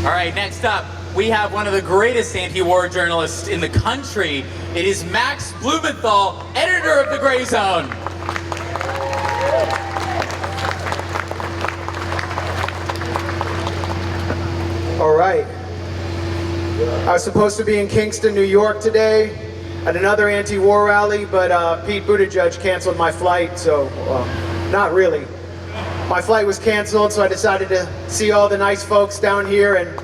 All right, next up, we have one of the greatest anti-war journalists in the country. It is Max Blumenthal, editor of the Grayzone. All right. I was supposed to be in Kingston, New York today at another anti-war rally, but Pete Buttigieg canceled my flight, so not really. My flight was canceled, so I decided to see all the nice folks down here and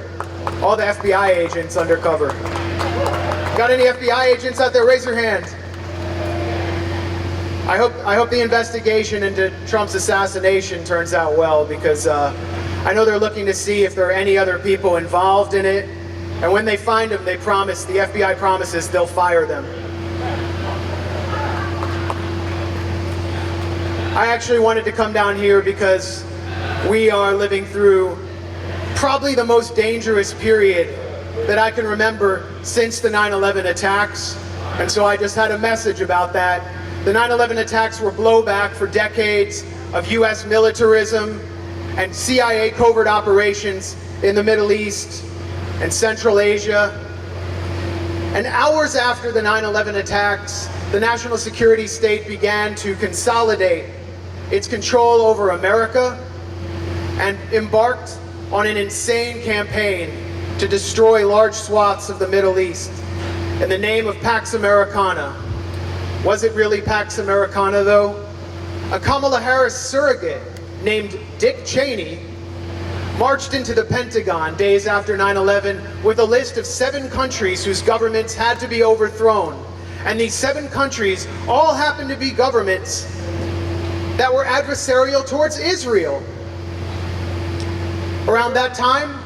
all the FBI agents undercover. Got any FBI agents out there? Raise your hand. I hope the investigation into Trump's assassination turns out well, because I know they're looking to see if there are any other people involved in it. And when they find them, the FBI promises they'll fire them. I actually wanted to come down here because we are living through probably the most dangerous period that I can remember since the 9/11 attacks. And so I just had a message about that. The 9/11 attacks were blowback for decades of US militarism and CIA covert operations in the Middle East and Central Asia. And hours after the 9/11 attacks, the national security state began to consolidate its control over America and embarked on an insane campaign to destroy large swaths of the Middle East in the name of Pax Americana. Was it really Pax Americana, though? A Kamala Harris surrogate named Dick Cheney marched into the Pentagon days after 9/11 with a list of 7 countries whose governments had to be overthrown. And these 7 countries all happened to be governments that were adversarial towards Israel. Around that time,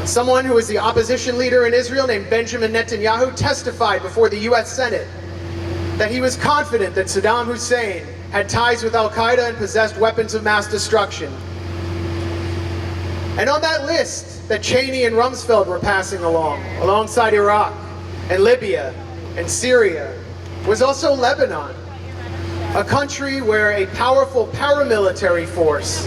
someone who was the opposition leader in Israel named Benjamin Netanyahu testified before the US Senate that he was confident that Saddam Hussein had ties with Al-Qaeda and possessed weapons of mass destruction. And on that list that Cheney and Rumsfeld were passing alongside Iraq and Libya and Syria, was also Lebanon, a country where a powerful paramilitary force,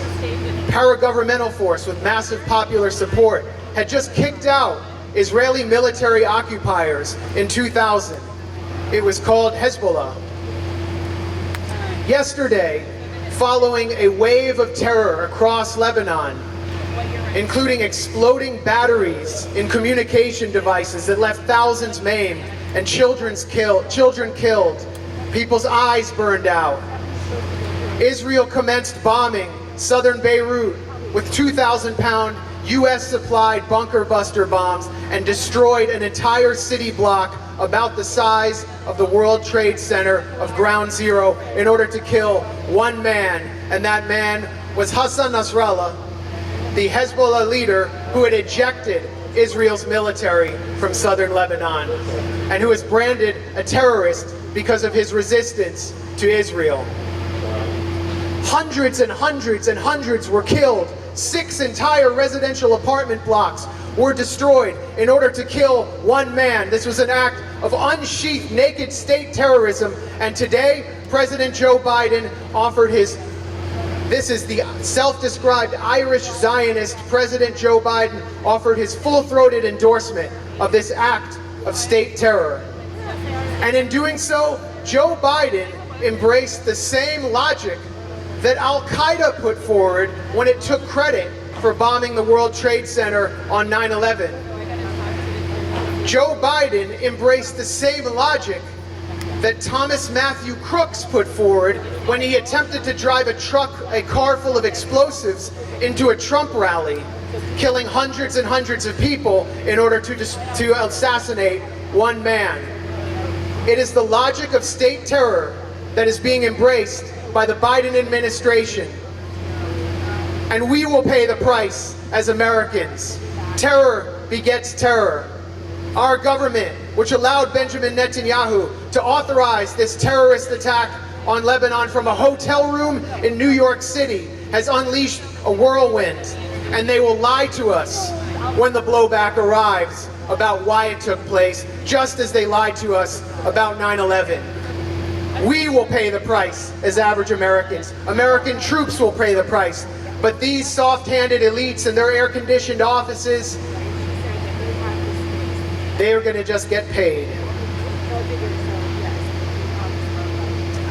paragovernmental force with massive popular support, had just kicked out Israeli military occupiers in 2000. It was called Hezbollah. Yesterday, following a wave of terror across Lebanon, including exploding batteries in communication devices that left thousands maimed and children killed, people's eyes burned out, Israel commenced bombing southern Beirut with 2,000-pound US-supplied bunker buster bombs and destroyed an entire city block about the size of the World Trade Center of Ground Zero in order to kill one man, and that man was Hassan Nasrallah, the Hezbollah leader who had ejected Israel's military from southern Lebanon and who was branded a terrorist because of his resistance to Israel. Hundreds and hundreds and hundreds were killed. 6 entire residential apartment blocks were destroyed in order to kill one man. This was an act of unsheathed, naked state terrorism. And today, President Joe Biden offered this is the self-described Irish Zionist President Joe Biden offered his full-throated endorsement of this act of state terror. And in doing so, Joe Biden embraced the same logic that Al-Qaeda put forward when it took credit for bombing the World Trade Center on 9/11. Joe Biden embraced the same logic that Thomas Matthew Crooks put forward when he attempted to drive a car full of explosives into a Trump rally, killing hundreds and hundreds of people in order to assassinate one man. It is the logic of state terror that is being embraced by the Biden administration. And we will pay the price as Americans. Terror begets terror. Our government, which allowed Benjamin Netanyahu to authorize this terrorist attack on Lebanon from a hotel room in New York City, has unleashed a whirlwind. And they will lie to us when the blowback arrives about why it took place, just as they lied to us about 9/11. We will pay the price as average Americans. American troops will pay the price. But these soft-handed elites in their air-conditioned offices, they are going to just get paid.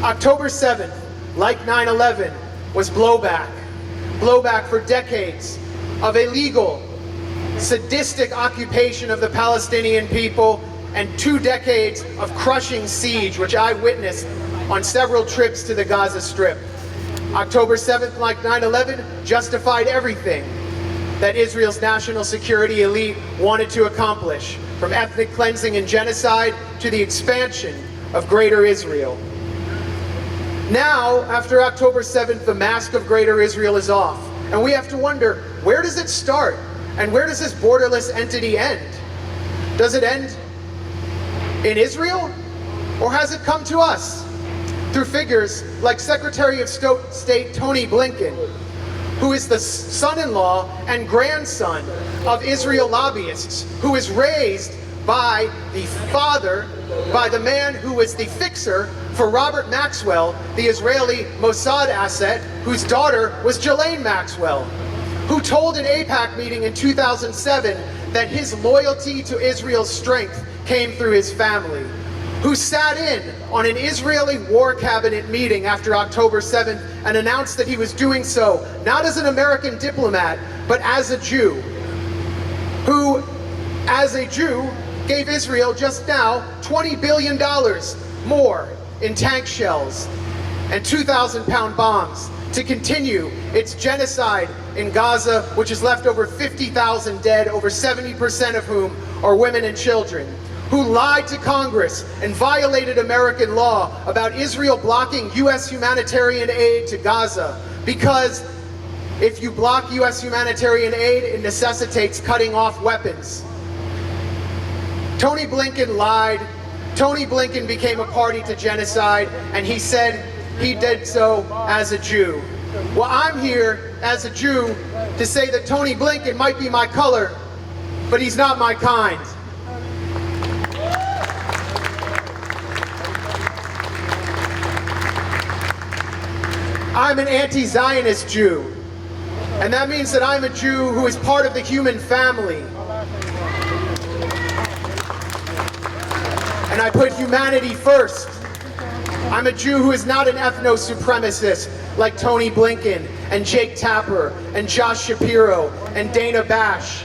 October 7th, like 9/11, was blowback. Blowback for decades of illegal, sadistic occupation of the Palestinian people and 2 decades of crushing siege, which I witnessed on several trips to the Gaza Strip. October 7th, like 9/11, justified everything that Israel's national security elite wanted to accomplish, from ethnic cleansing and genocide to the expansion of Greater Israel. Now, after October 7th, the mask of Greater Israel is off, and we have to wonder, where does it start? And where does this borderless entity end? Does it end in Israel? Or has it come to us through figures like Secretary of State Tony Blinken, who is the son-in-law and grandson of Israel lobbyists, who is raised by the father, by the man who was the fixer for Robert Maxwell, the Israeli Mossad asset, whose daughter was Ghislaine Maxwell, who told an AIPAC meeting in 2007 that his loyalty to Israel's strength came through his family, who sat in on an Israeli war cabinet meeting after October 7th and announced that he was doing so not as an American diplomat, but as a Jew, who, as a Jew, gave Israel just now $20 billion more in tank shells and 2,000-pound bombs to continue its genocide in Gaza, which has left over 50,000 dead, over 70% of whom are women and children, who lied to Congress and violated American law about Israel blocking U.S. humanitarian aid to Gaza, because if you block U.S. humanitarian aid, it necessitates cutting off weapons. Tony Blinken lied. Tony Blinken became a party to genocide, and he said he did so as a Jew. Well, I'm here as a Jew to say that Tony Blinken might be my color, but he's not my kind. I'm an anti-Zionist Jew, and that means that I'm a Jew who is part of the human family. And I put humanity first. I'm a Jew who is not an ethno-supremacist like Tony Blinken and Jake Tapper and Josh Shapiro and Dana Bash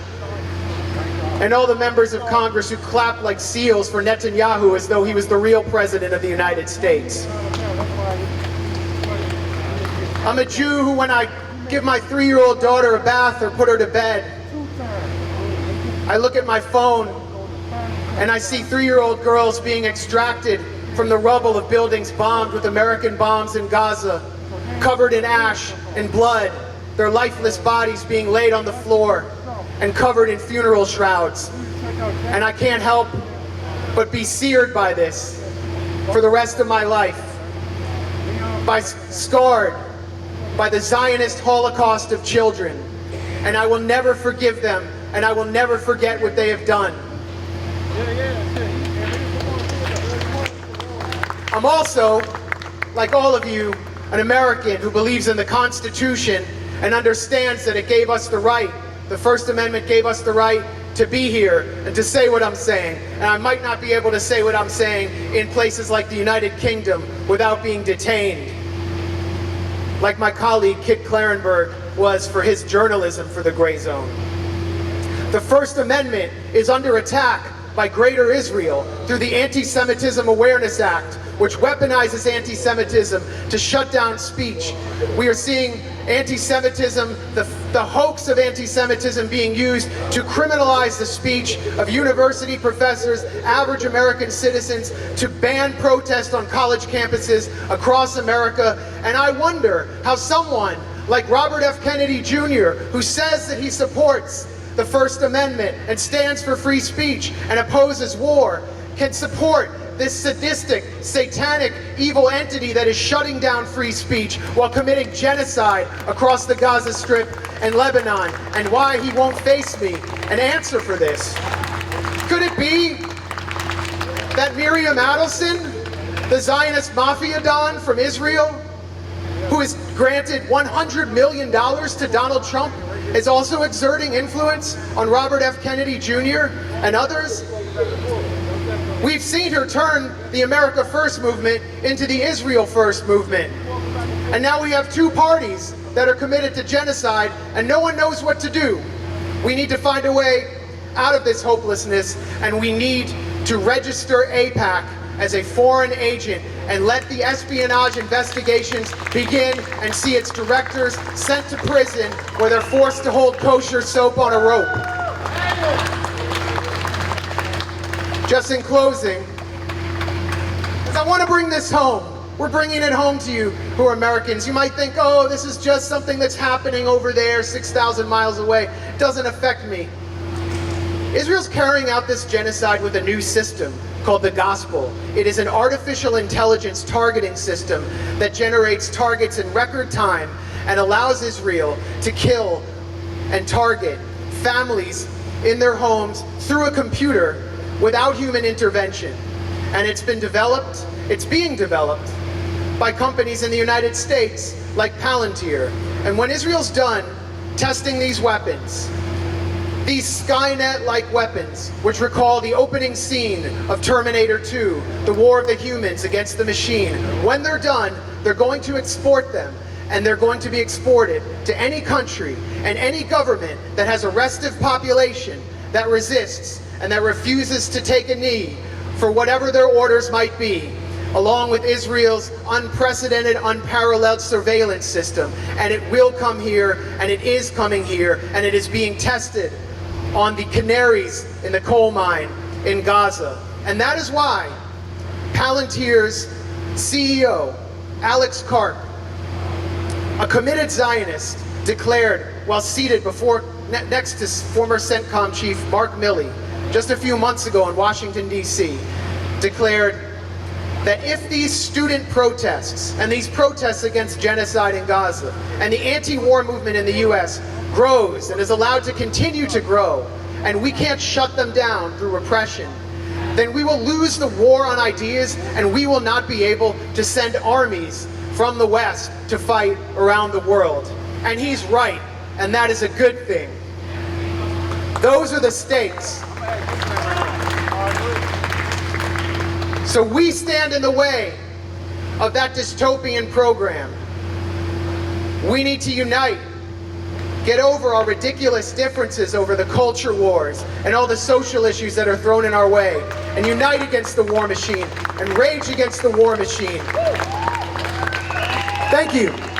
and all the members of Congress who clapped like seals for Netanyahu as though he was the real president of the United States. I'm a Jew who, when I give my 3-year-old daughter a bath or put her to bed, I look at my phone and I see 3-year-old girls being extracted from the rubble of buildings bombed with American bombs in Gaza, covered in ash and blood, their lifeless bodies being laid on the floor and covered in funeral shrouds. And I can't help but be seared by this for the rest of my life, scarred by the Zionist Holocaust of children. And I will never forgive them, and I will never forget what they have done. I'm also, like all of you, an American who believes in the Constitution and understands that it gave us the right, the First Amendment gave us the right to be here and to say what I'm saying. And I might not be able to say what I'm saying in places like the United Kingdom without being detained, like my colleague Kit Clarenberg was for his journalism for the Grayzone. The First Amendment is under attack by Greater Israel through the Anti-Semitism Awareness Act, which weaponizes anti-Semitism to shut down speech. We are seeing anti-Semitism, the hoax of anti-Semitism being used to criminalize the speech of university professors, average American citizens, to ban protest on college campuses across America. And I wonder how someone like Robert F. Kennedy Jr., who says that he supports the First Amendment and stands for free speech and opposes war, can support this sadistic, satanic, evil entity that is shutting down free speech while committing genocide across the Gaza Strip and Lebanon, and why he won't face me and answer for this. Could it be that Miriam Adelson, the Zionist mafia don from Israel, who has granted $100 million to Donald Trump, is also exerting influence on Robert F. Kennedy Jr. and others. We've seen her turn the America First movement into the Israel First movement. And now we have two parties that are committed to genocide, and no one knows what to do. We need to find a way out of this hopelessness, and we need to register AIPAC as a foreign agent and let the espionage investigations begin and see its directors sent to prison where they're forced to hold kosher soap on a rope. Just in closing, because I want to bring this home. We're bringing it home to you who are Americans. You might think, oh, this is just something that's happening over there 6,000 miles away. It doesn't affect me. Israel's carrying out this genocide with a new system called the gospel. It is an artificial intelligence targeting system that generates targets in record time and allows Israel to kill and target families in their homes through a computer without human intervention. And it's being developed by companies in the United States like Palantir. And when Israel's done testing these weapons, these Skynet-like weapons, which recall the opening scene of Terminator 2, the war of the humans against the machine, when they're done, they're going to export them, and they're going to be exported to any country and any government that has a restive population that resists and that refuses to take a knee for whatever their orders might be, along with Israel's unprecedented, unparalleled surveillance system. And it will come here, and it is coming here, and it is being tested on the canaries in the coal mine in Gaza. And that is why Palantir's CEO, Alex Karp, a committed Zionist, declared while seated next to former CENTCOM chief Mark Milley, just a few months ago in Washington, D.C., declared that if these student protests and these protests against genocide in Gaza and the anti-war movement in the U.S. grows and is allowed to continue to grow, and we can't shut them down through repression, then we will lose the war on ideas, and we will not be able to send armies from the West to fight around the world. And he's right, and that is a good thing. Those are the stakes. So we stand in the way of that dystopian program. We need to unite, get over our ridiculous differences over the culture wars and all the social issues that are thrown in our way, and unite against the war machine and rage against the war machine. Thank you.